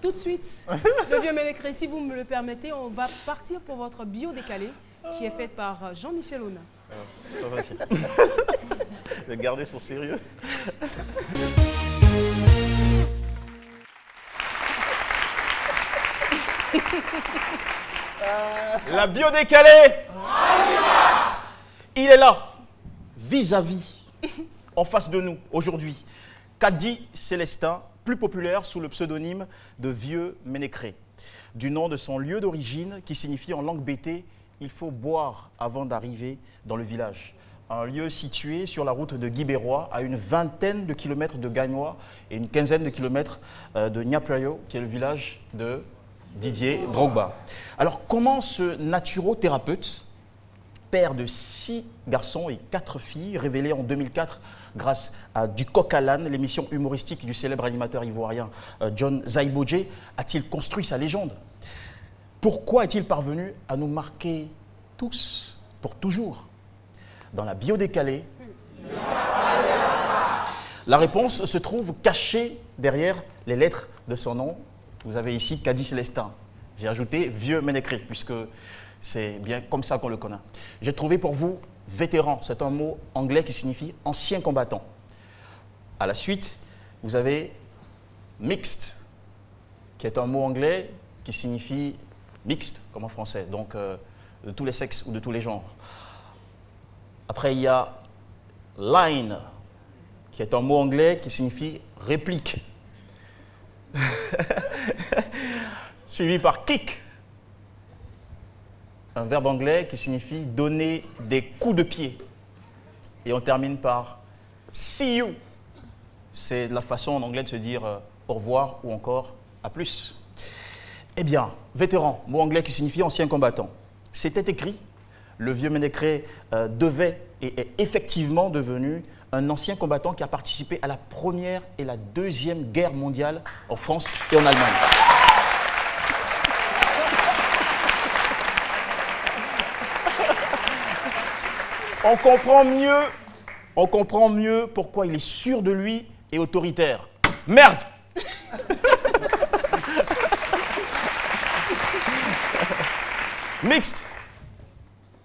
tout de suite. Le vieux Ménécré, si vous me le permettez, on va partir pour votre bio décalé, qui est faite par Jean-Michel Auna. C'est pas facile. De garder son sérieux. La bio décalée. Il est là, vis-à-vis, en face de nous, aujourd'hui. Kadi Célestin, plus populaire sous le pseudonyme de Vieux Ménécré, du nom de son lieu d'origine qui signifie en langue bété « il faut boire avant d'arriver dans le village ». Un lieu situé sur la route de Guibérois, à une vingtaine de kilomètres de Gagnois et une quinzaine de kilomètres de Niaprayo, qui est le village de Didier Drogba. Alors, comment ce naturothérapeute, père de 6 garçons et 4 filles, révélé en 2004 grâce à Du coq à l'âne, l'émission humoristique du célèbre animateur ivoirien John Zaïbodje, a-t-il construit sa légende? Pourquoi est-il parvenu à nous marquer tous, pour toujours? Dans la bio décalée, la réponse se trouve cachée derrière les lettres de son nom. Vous avez ici Kadi Célestin. J'ai ajouté Vieux Ménécré, puisque c'est bien comme ça qu'on le connaît. J'ai trouvé pour vous vétéran. C'est un mot anglais qui signifie ancien combattant. À la suite, vous avez mixed, qui est un mot anglais qui signifie mixte, comme en français, donc de tous les sexes ou de tous les genres. Après, il y a line, qui est un mot anglais qui signifie réplique. Suivi par kick, un verbe anglais qui signifie donner des coups de pied. Et on termine par see you. C'est la façon en anglais de se dire au revoir ou encore à plus. Eh bien, vétéran, mot anglais qui signifie ancien combattant. C'était écrit, le vieux Ménécré devait et est effectivement devenu un ancien combattant qui a participé à la Première et la Deuxième Guerre mondiale en France et en Allemagne. On comprend mieux pourquoi il est sûr de lui et autoritaire. Merde! Mixte.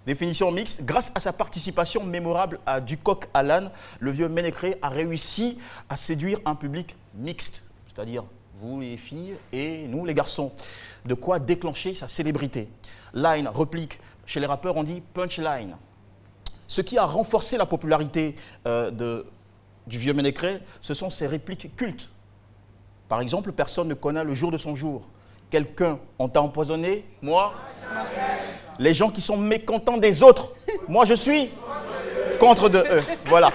Définition mixte. Grâce à sa participation mémorable à Du coq à l'âne, le vieux Ménécré a réussi à séduire un public mixte, c'est-à-dire vous les filles et nous les garçons. De quoi déclencher sa célébrité. Line, réplique. Chez les rappeurs, on dit punchline. Ce qui a renforcé la popularité du vieux Ménécré, ce sont ses répliques cultes. Par exemple, personne ne connaît le jour de son jour. Quelqu'un, on t'a empoisonné, moi. Les gens qui sont mécontents des autres, moi je suis contre de eux. Voilà.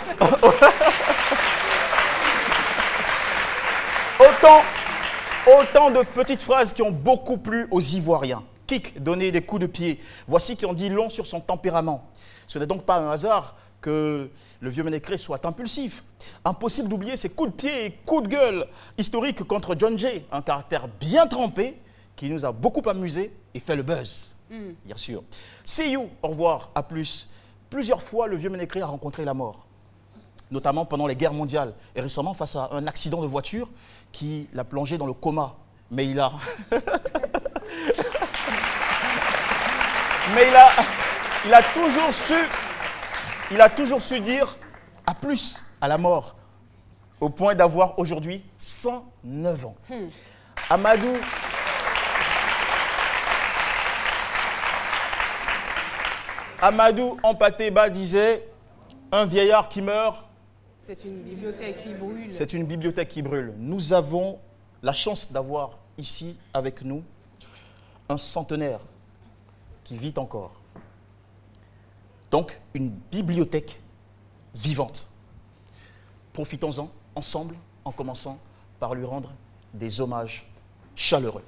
Autant de petites phrases qui ont beaucoup plu aux Ivoiriens. Kick, donner des coups de pied. Voici qui en dit long sur son tempérament. Ce n'est donc pas un hasard que le vieux Ménécré soit impulsif. Impossible d'oublier ses coups de pied et coups de gueule historiques contre John Jay, un caractère bien trempé qui nous a beaucoup amusé et fait le buzz, bien sûr. See you, au revoir, à plus. Plusieurs fois, le vieux Ménécré a rencontré la mort, notamment pendant les guerres mondiales et récemment face à un accident de voiture qui l'a plongé dans le coma. Mais il a... Mais il a toujours su dire à plus à la mort, au point d'avoir aujourd'hui 109 ans. Amadou Ampateba disait « Un vieillard qui meurt, c'est une bibliothèque qui brûle. » C'est une bibliothèque qui brûle. Nous avons la chance d'avoir ici avec nous un centenaire qui vit encore. Donc, une bibliothèque vivante. Profitons-en ensemble en commençant par lui rendre des hommages chaleureux.